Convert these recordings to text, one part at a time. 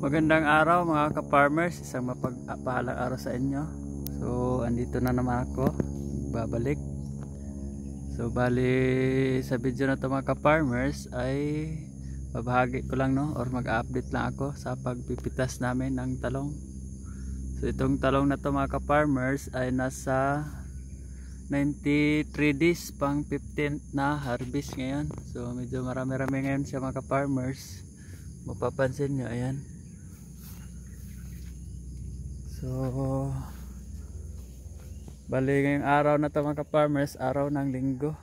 Magandang araw mga ka-farmers, isang mapagpalang araw sa inyo. So andito na naman ako, babalik. So bali sa video na to mga ka-farmers ay babahagi ko lang or mag-update lang ako sa pagpipitas namin ng talong. So itong talong na to mga ka-farmers ay nasa 93 days pang 15th na harvest ngayon. So medyo marami-rami ngayon siya mga ka-farmers. Mapapansin nyo, ayan. So bali ngayong araw na to mga ka-farmers, araw ng linggo.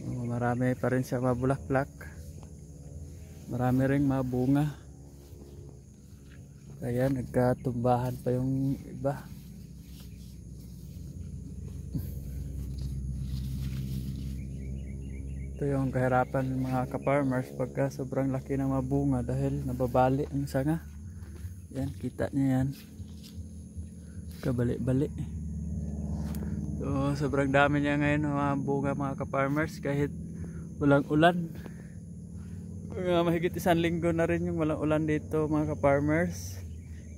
Marami pa rin siya mabulaklak, marami ring mabunga, kaya nagkatumbahan pa yung iba. Ito yung kahirapan ng mga ka-farmers pagka sobrang laki ng mabunga dahil nababali ang sanga. Yan, kita niya yan, kabali-bali. So sobrang dami niya ngayon mga bunga mga ka-farmers kahit walang ulan. Mahigit isang linggo na rin yung walang ulan dito mga ka-farmers.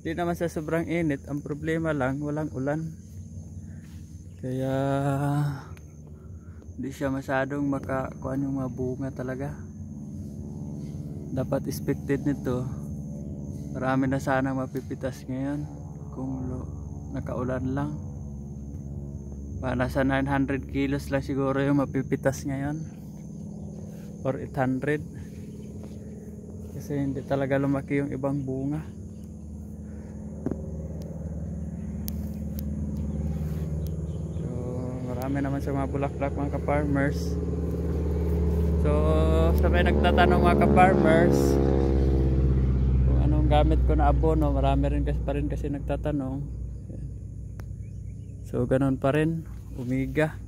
Hindi naman sa sobrang init, ang problema lang walang ulan, kaya hindi siya masyadong makakuha yung mga bunga talaga. Dapat expected nito, marami na sana mapipitas ngayon kung nakaulan lang. Nasa 900 kilos lang siguro yung mapipitas ngayon or 800, kasi hindi talaga lumaki yung ibang bunga. So marami naman sa mga bulaklak mga ka-farmers. So sa may nagtatanong mga ka-farmers kung anong gamit ko na abono, marami rin kasi nagtatanong. So ganun pa rin, Omega.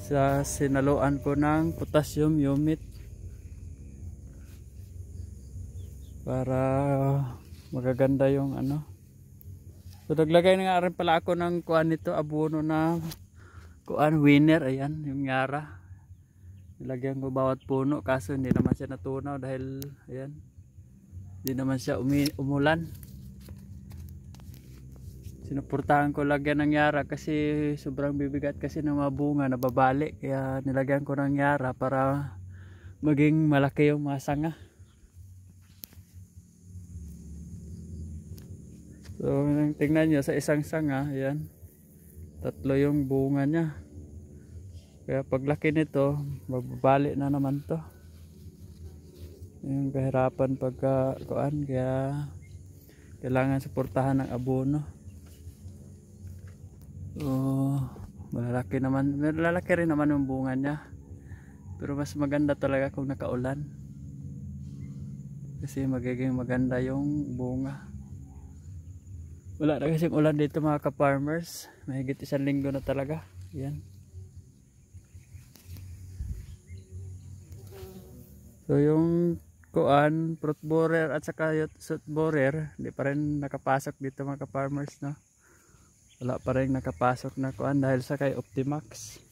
Sa sinaluan ko ng potassium humate para magaganda yung ano. So naglagay na nga rin pala ako ng kuan nito, abono na kuan winner, ayan yung Yara. Nilagyan ko bawat puno, kaso hindi naman siya natunaw dahil ayan, hindi naman siya umulan. Sinuportahan ko lagyan ng Yara kasi sobrang bibigat kasi ng mga bunga, nababali, kaya nilagyan ko ng Yara para maging malaki yung mga sanga. So tingnan nyo sa isang sanga, ayan, 3 yung bunga nya, kaya paglaki nito mababali na naman to. Yung kahirapan pagka kuan, kaya kailangan suportahan ng abono. Malalaki naman, malalaki rin naman yung bunga niya, pero mas maganda talaga kung nakaulan kasi magiging maganda yung bunga. Wala na kasing ulan dito mga ka-farmers, mahigit isang linggo na talaga. Yan. So yung kuan, fruit borer at saka shoot borer, hindi pa rin nakapasok dito mga ka-farmers, no? Wala pa rin nakapasok na kuan dahil sa kay Optimax.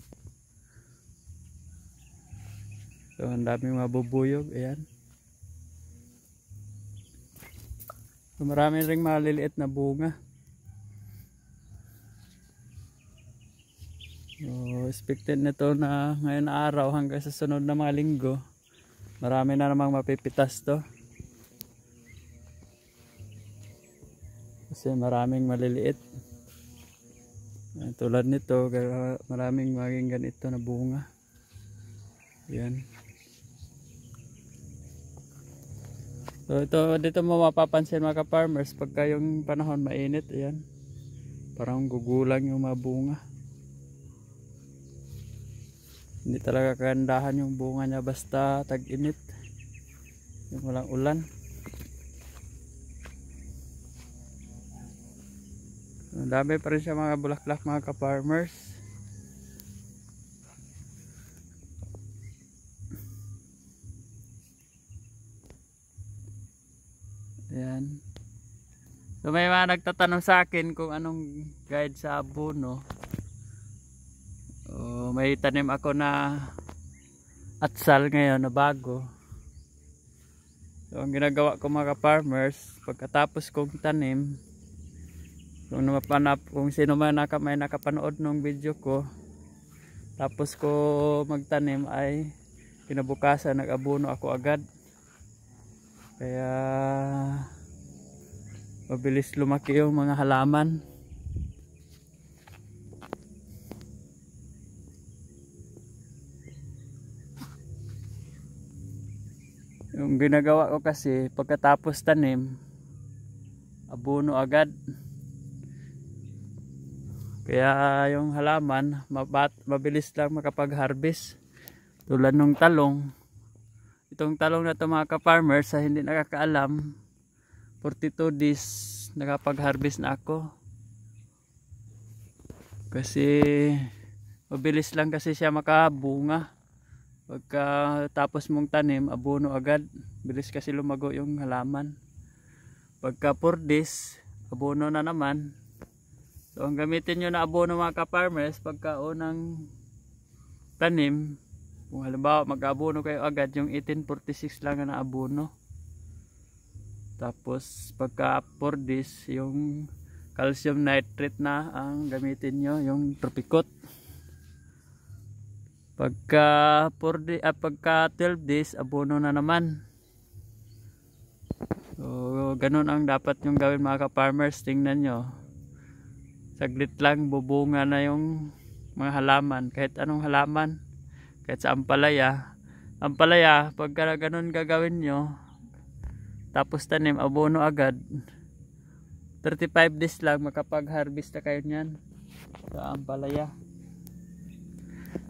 So ang daming mabubuyog, ayan. So marami ring maliliit na bunga. So expected nito na ngayon araw hanggang sa sunod na mga linggo, marami na namang mapipitas to. Kasi maraming maliliit. Tulad nito, maraming maging ganito na bunga. Yan. So dito mo mapapansin mga ka-farmers pagka yung panahon mainit, ayan, parang gugulang yung mga bunga. Hindi talaga kagandahan yung bunga niya basta tag-init, yung walang ulan. Ang dami pa rin siya mga bulaklak mga ka-farmers. Ayan. So may mga nagtatanong sa akin kung anong guide sa abono. May tanim ako na atsal ngayon na bago. So ang ginagawa ko mga ka-farmers, pagkatapos kong tanim, kung sino man may nakapanood ng video ko, tapos ko magtanim ay kinabukasan nag-abono ako agad. Kaya mabilis lumaki yung mga halaman. Yung ginagawa ko kasi pagkatapos tanim, abono agad. Kaya yung halaman mabilis lang makapag-harvest. Tulad ng talong. Itong talong na ito mga ka-farmers, sa hindi nakakaalam, 42 days nakapag-harvest na ako. Kasi mabilis lang kasi siya makabunga. Pagkatapos mong tanim, abono agad. Bilis kasi lumago yung halaman. Pagka 4 days, abono na naman. So ang gamitin nyo na abono mga ka-farmers, pagka unang tanim, kung halimbawa mag-abono kayo agad, yung 1846 lang na abono. Tapos pagka 4 days, yung calcium nitrate na ang gamitin nyo, yung Tropicot. Pagka 12 days, abono na naman. So ganun ang dapat yung gawin mga ka-farmers. Tingnan nyo, saglit lang bubunga na yung mga halaman, kahit anong halaman, kahit sa ampalaya. Pagka ganun gagawin nyo, tapos tanim, abono agad, 35 days lang makapag-harvest na kayo nyan sa ampalaya.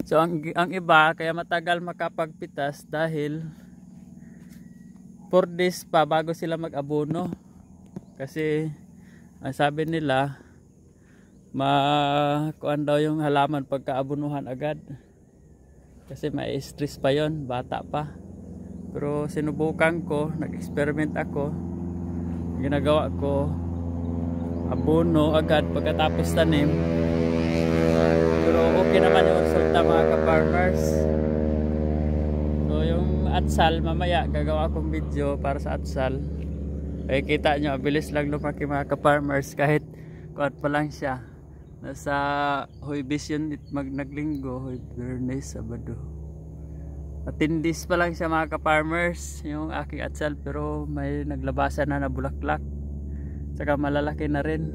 So ang iba kaya matagal makapagpitas dahil 4 days pa bago sila mag-abono. Kasi sabi nila, kuan daw yung halaman pagka-abonuhan agad. Kasi may stress pa yon, bata pa. Pero sinubukan ko, nag-experiment ako. Ginagawa ko, abono agad pagkatapos tanim. Pero okay naman yung resulta mga ka-farmers. So yung atsal, mamaya gagawa akong video para sa atsal. Ay kita nyo, bilis lang lumaki mga ka-farmers kahit kuan pa lang siya. Nasa Huwebes yun, naglinggo, Biyernes, Sabado. 10 days pa lang siya mga ka-farmers, yung aking atsal, pero may naglabasan na bulaklak. Saka malalaki na rin.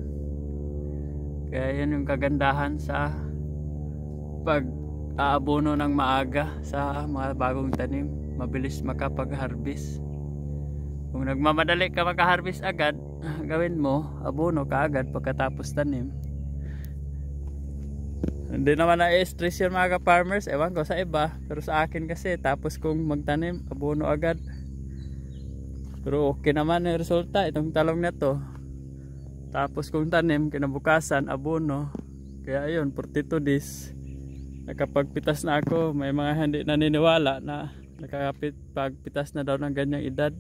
Kaya yun yung kagandahan sa pag-aabono ng maaga sa mga bagong tanim. Mabilis makapag-harvest. Kung nagmamadali ka maka-harvest agad, gawin mo, abono ka agad pagkatapos tanim. Hindi naman na-stress yun mga ka-farmers, ewan ko sa iba, pero sa akin kasi tapos kong magtanim, abono agad. Pero okay naman yung resulta, itong talong na to. Tapos kong tanim, kinabukasan, abono. Kaya yun, 42 days nakapagpitas na ako. May mga hindi naniniwala na nakapagpitas na daw ng ganyang edad.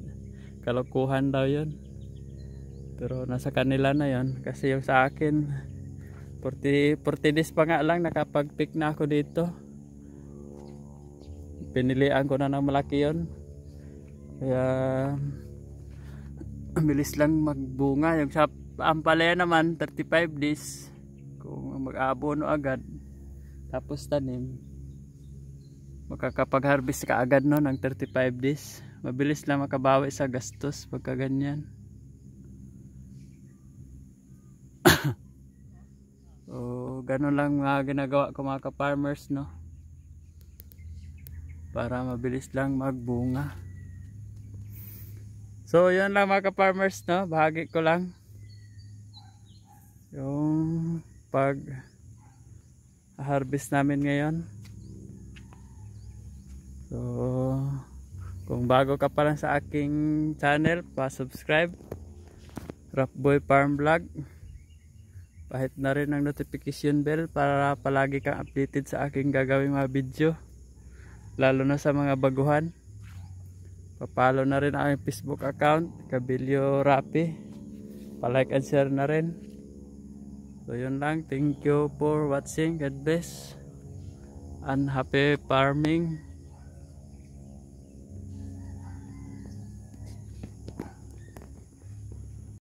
Kalokohan daw yun. Pero nasa kanila na yun, kasi yung sa akin 40 days pa nga lang nakapag-pick na ako dito. Pinilian ko na ng malaki yun. Kaya bilis lang magbunga. Yung sa ampalaya naman 35 days. Kung mag-aabono agad tapos tanim, makakapag-harvest ka agad no ng 35 days. Mabilis lang makabawi sa gastos pagka ganyan. So, ganun lang mga ginagawa ko mga ka-farmers no, para mabilis lang magbunga. So yun lang mga ka-farmers no, bahagi ko lang yung pag harvest namin ngayon. So kung bago ka pa lang sa aking channel, pa-subscribe, Rapboy Farm Vlog. Pahit na rin ang notification bell para palagi kang updated sa aking gagawing mga video, lalo na sa mga baguhan. Papalo na rin ang Facebook account, Kabilyo Rapi. Pa-like and share na rin. So yun lang, thank you for watching. God bless and happy farming.